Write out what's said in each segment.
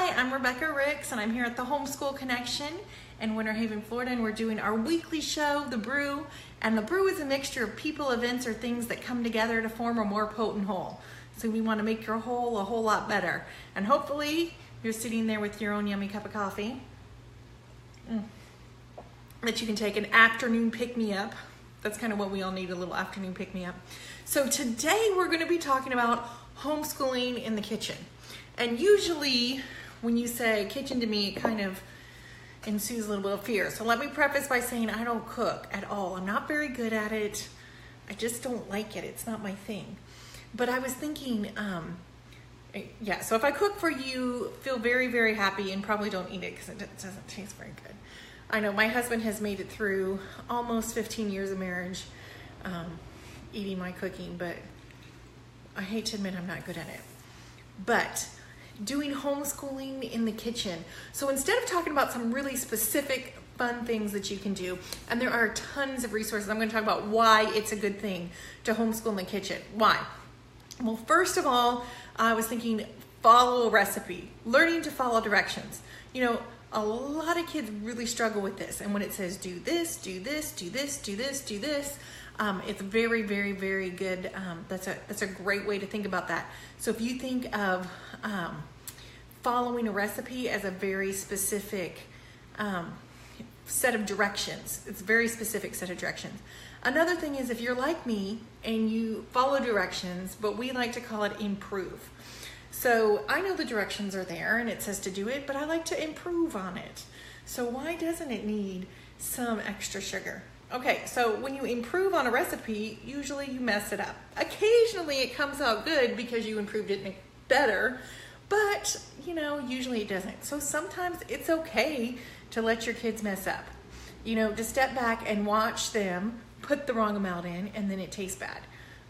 Hi, I'm Rebekah Ricks, and I'm here at the Homeschool Connection in Winter Haven, Florida, and we're doing our weekly show, The Brew. And The Brew is a mixture of people, events, or things that come together to form a more potent whole. So we want to make your whole a whole lot better. And hopefully you're sitting there with your own yummy cup of coffee that you can take an afternoon pick-me-up. That's kind of what we all need, a little afternoon pick-me-up. So today we're going to be talking about homeschooling in the kitchen. And usually when you say kitchen to me, it kind of ensues a little bit of fear. So let me preface by saying I don't cook at all. I'm not very good at it. I just don't like it. It's not my thing. But I was thinking, so if I cook for you, feel very, very happy and probably don't eat it because it doesn't taste very good. I know my husband has made it through almost 15 years of marriage eating my cooking, but I hate to admit I'm not good at it. But doing homeschooling in the kitchen. So instead of talking about some really specific fun things that you can do, and there are tons of resources, I'm going to talk about why it's a good thing to homeschool in the kitchen. Why? Well, first of all, I was thinking follow a recipe, learning to follow directions. You know, a lot of kids really struggle with this, and when it says do this, do this, do this, do this, do this, it's very, very, very good. That's a great way to think about that. So if you think of following a recipe as a very specific set of directions, it's a very specific set of directions. Another thing is if you're like me and you follow directions, but we like to call it improve. So I know the directions are there and it says to do it, but I like to improve on it. So why doesn't it need some extra sugar? Okay, so when you improve on a recipe, usually you mess it up. Occasionally it comes out good because you improved it better, but you know, usually it doesn't. So sometimes it's okay to let your kids mess up. You know, to step back and watch them put the wrong amount in and then it tastes bad.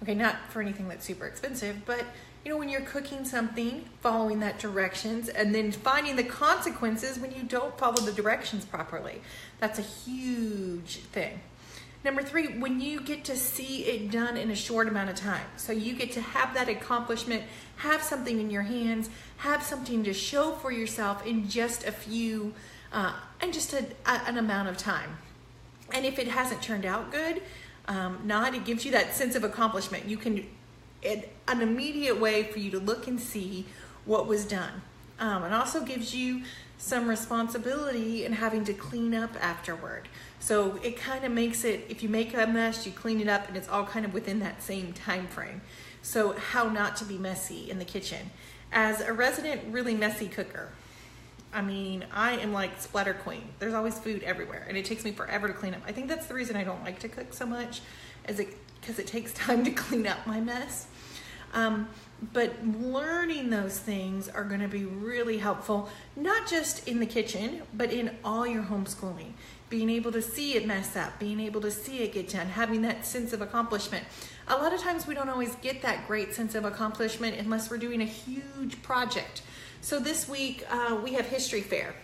Okay, not for anything that's super expensive, but you know, when you're cooking something, following that directions and then finding the consequences when you don't follow the directions properly. That's a huge thing. Number 3, when you get to see it done in a short amount of time. So you get to have that accomplishment, have something in your hands, have something to show for yourself in just a few, and just an amount of time. And if it hasn't turned out good, it gives you that sense of accomplishment. You can, an immediate way for you to look and see what was done. It also gives you some responsibility in having to clean up afterward. So it kind of makes it, if you make a mess, you clean it up and it's all kind of within that same time frame. So how not to be messy in the kitchen. As a resident really messy cooker, I mean, I am like splatter queen. There's always food everywhere and it takes me forever to clean up. I think that's the reason I don't like to cook so much, is because it takes time to clean up my mess. But learning those things are going to be really helpful, not just in the kitchen, but in all your homeschooling. Being able to see it mess up, being able to see it get done, having that sense of accomplishment. A lot of times we don't always get that great sense of accomplishment unless we're doing a huge project. So this week we have history fair,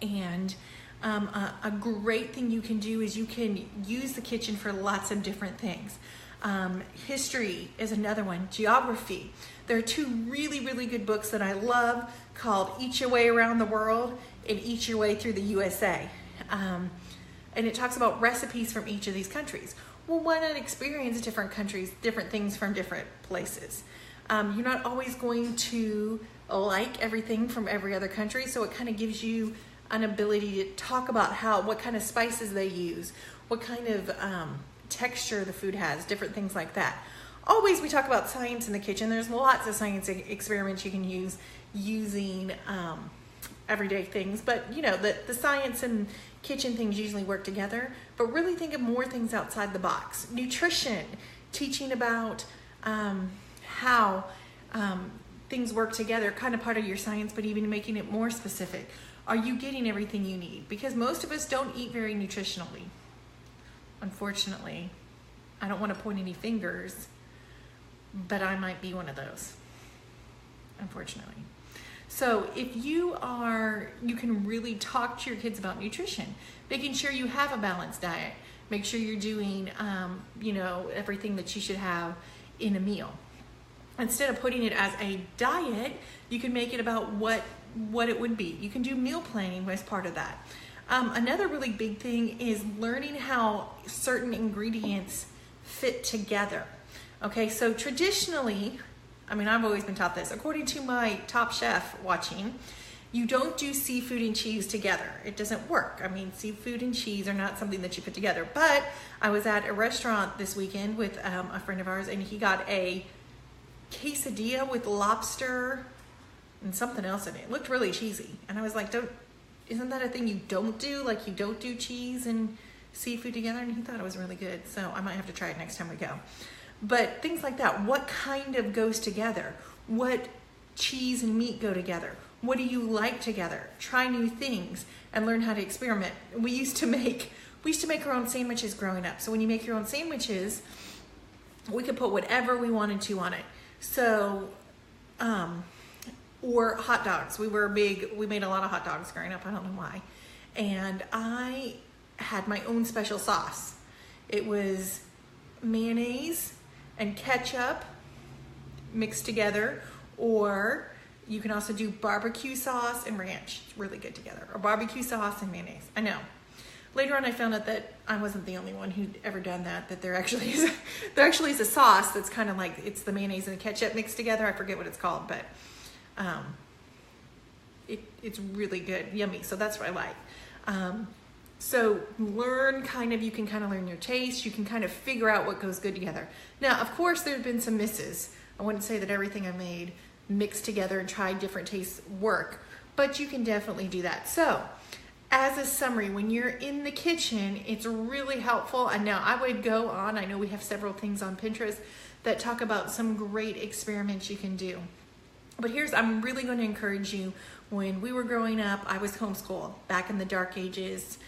and a great thing you can do is you can use the kitchen for lots of different things. History is another one. Geography. There are 2 really, really good books that I love called Eat Your Way Around the World and Eat Your Way Through the USA. And it talks about recipes from each of these countries. Well, why not experience different countries, different things from different places? You're not always going to like everything from every other country, so it kind of gives you an ability to talk about what kind of spices they use, what kind of texture the food has, different things like that. Always we talk about science in the kitchen. There's lots of science experiments you can use using everyday things, but you know, the science and kitchen things usually work together, but really think of more things outside the box. Nutrition, teaching about how things work together, kind of part of your science, but even making it more specific. Are you getting everything you need? Because most of us don't eat very nutritionally. Unfortunately, I don't want to point any fingers, but I might be one of those, unfortunately. So if you can really talk to your kids about nutrition, making sure you have a balanced diet, make sure you're doing, everything that you should have in a meal. instead of putting it as a diet, you can make it about what it would be. You can do meal planning as part of that. Another really big thing is learning how certain ingredients fit together. Okay, so traditionally, I mean, I've always been taught this, according to my Top Chef watching, you don't do seafood and cheese together. It doesn't work. I mean, seafood and cheese are not something that you put together. But I was at a restaurant this weekend with a friend of ours, and he got a quesadilla with lobster and something else in it. It looked really cheesy. And I was like, isn't that a thing you don't do? Like, you don't do cheese and seafood together? And he thought it was really good. So I might have to try it next time we go. But things like that, what kind of goes together? What cheese and meat go together? What do you like together? Try new things and learn how to experiment. We used to make our own sandwiches growing up. So when you make your own sandwiches, we could put whatever we wanted to on it. So, or hot dogs. We made a lot of hot dogs growing up. I don't know why. And I had my own special sauce. It was mayonnaise and ketchup mixed together, or you can also do barbecue sauce and ranch. It's really good together. Or barbecue sauce and mayonnaise. I know. Later on, I found out that I wasn't the only one who'd ever done that, that there actually is a sauce that's kind of like, it's the mayonnaise and the ketchup mixed together. I forget what it's called, but it's really good, yummy. So that's what I like. So you can kind of learn your taste. You can kind of figure out what goes good together. Now, of course, there have been some misses. I wouldn't say that everything I made mixed together and tried different tastes work, but you can definitely do that. So as a summary, when you're in the kitchen, it's really helpful. And now I would go on, I know we have several things on Pinterest that talk about some great experiments you can do. But I'm really going to encourage you. When we were growing up, I was homeschooled back in the dark ages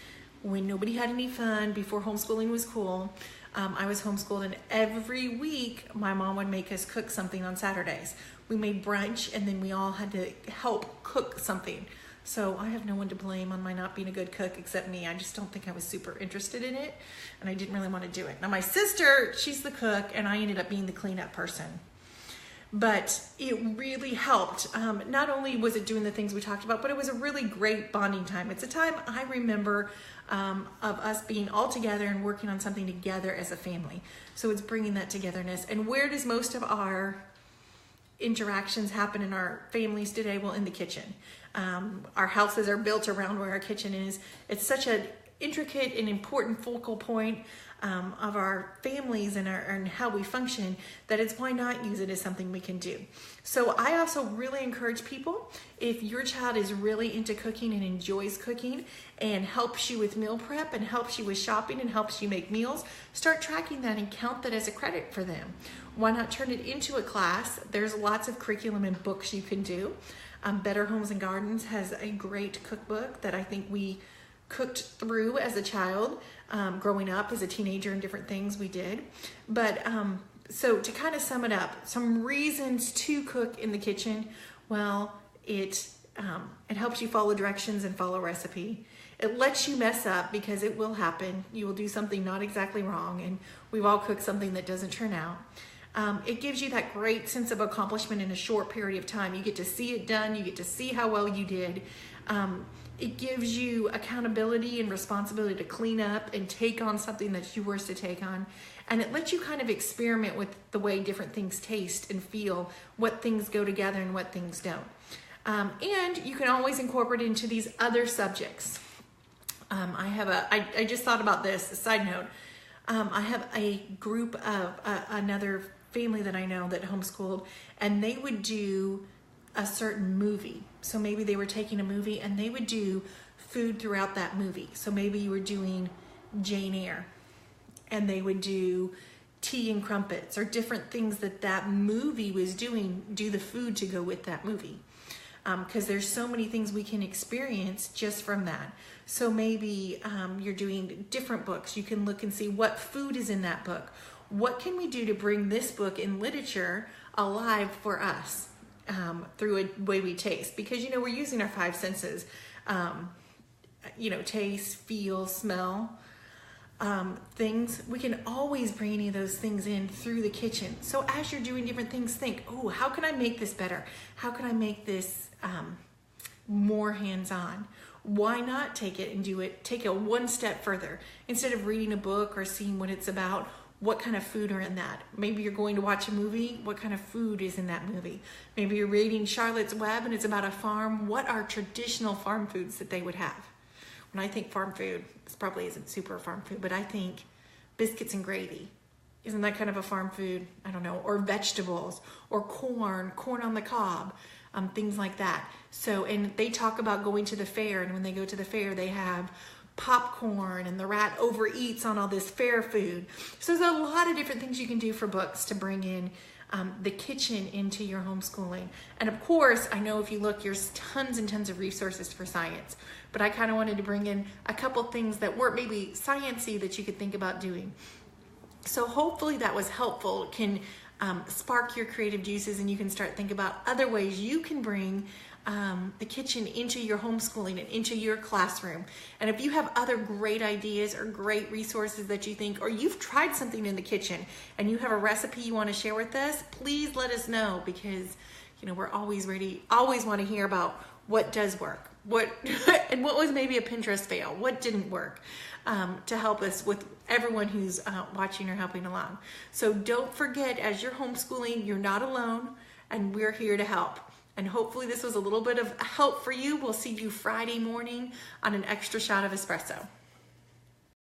when nobody had any fun, before homeschooling was cool. I was homeschooled, and every week my mom would make us cook something on Saturdays. We made brunch, and then we all had to help cook something. So I have no one to blame on my not being a good cook except me. I just don't think I was super interested in it, and I didn't really want to do it. Now my sister, she's the cook, and I ended up being the cleanup person. But it really helped. Not only was it doing the things we talked about, but it was a really great bonding time. It's a time I remember of us being all together and working on something together as a family. So it's bringing that togetherness. And where does most of our interactions happen in our families today? Well, in the kitchen. Our houses are built around where our kitchen is. It's such an intricate and important focal point of our families and how we function, that it's why not use it as something we can do. So I also really encourage people, if your child is really into cooking and enjoys cooking and helps you with meal prep and helps you with shopping and helps you make meals, start tracking that and count that as a credit for them. Why not turn it into a class? There's lots of curriculum and books you can do. Better Homes and Gardens has a great cookbook that I think we cooked through as a child, growing up as a teenager, and different things we did. But so to kind of sum it up, some reasons to cook in the kitchen. Well, it helps you follow directions and follow recipe. It lets you mess up, because it will happen. You will do something not exactly wrong, and we've all cooked something that doesn't turn out. It gives you that great sense of accomplishment in a short period of time. You get to see it done. You get to see how well you did. It gives you accountability and responsibility to clean up and take on something that's yours to take on. And it lets you kind of experiment with the way different things taste and feel, what things go together and what things don't. And you can always incorporate it into these other subjects. I just thought about this, a side note. I have a group of another family that I know that homeschooled, and they would do a certain movie. So maybe they were taking a movie and they would do food throughout that movie. So maybe you were doing Jane Eyre, and they would do tea and crumpets, or different things that movie was doing, do the food to go with that movie. Because there's so many things we can experience just from that. So maybe you're doing different books. You can look and see what food is in that book. What can we do to bring this book in literature alive for us? Through a way we taste, because we're using our five senses, taste, feel, smell. things, we can always bring any of those things in through the kitchen. So as you're doing different things, think, oh, how can I make this better? How can I make this more hands-on? Why not take it and do it, take it one step further? Instead of reading a book or seeing what it's about, what kind of food are in that? Maybe you're going to watch a movie, what kind of food is in that movie? Maybe you're reading Charlotte's Web and it's about a farm. What are traditional farm foods that they would have? When I think farm food, this probably isn't super farm food, but I think biscuits and gravy. Isn't that kind of a farm food? I don't know. Or vegetables, or corn on the cob, things like that. So, and they talk about going to the fair, and when they go to the fair, they have popcorn, and the rat overeats on all this fair food. So there's a lot of different things you can do for books to bring in the kitchen into your homeschooling. And of course, I know if you look, there's tons and tons of resources for science, but I kind of wanted to bring in a couple things that weren't maybe sciencey that you could think about doing. So hopefully that was helpful, can spark your creative juices, and you can start thinking about other ways you can bring the kitchen into your homeschooling and into your classroom. And if you have other great ideas or great resources that you think, or you've tried something in the kitchen and you have a recipe you want to share with us, please let us know, because we're always ready, always want to hear about what does work, and what was maybe a Pinterest fail, what didn't work, to help us with everyone who's watching or helping along. So don't forget, as you're homeschooling, you're not alone, and we're here to help. And hopefully this was a little bit of help for you. We'll see you Friday morning on An Extra Shot of Espresso.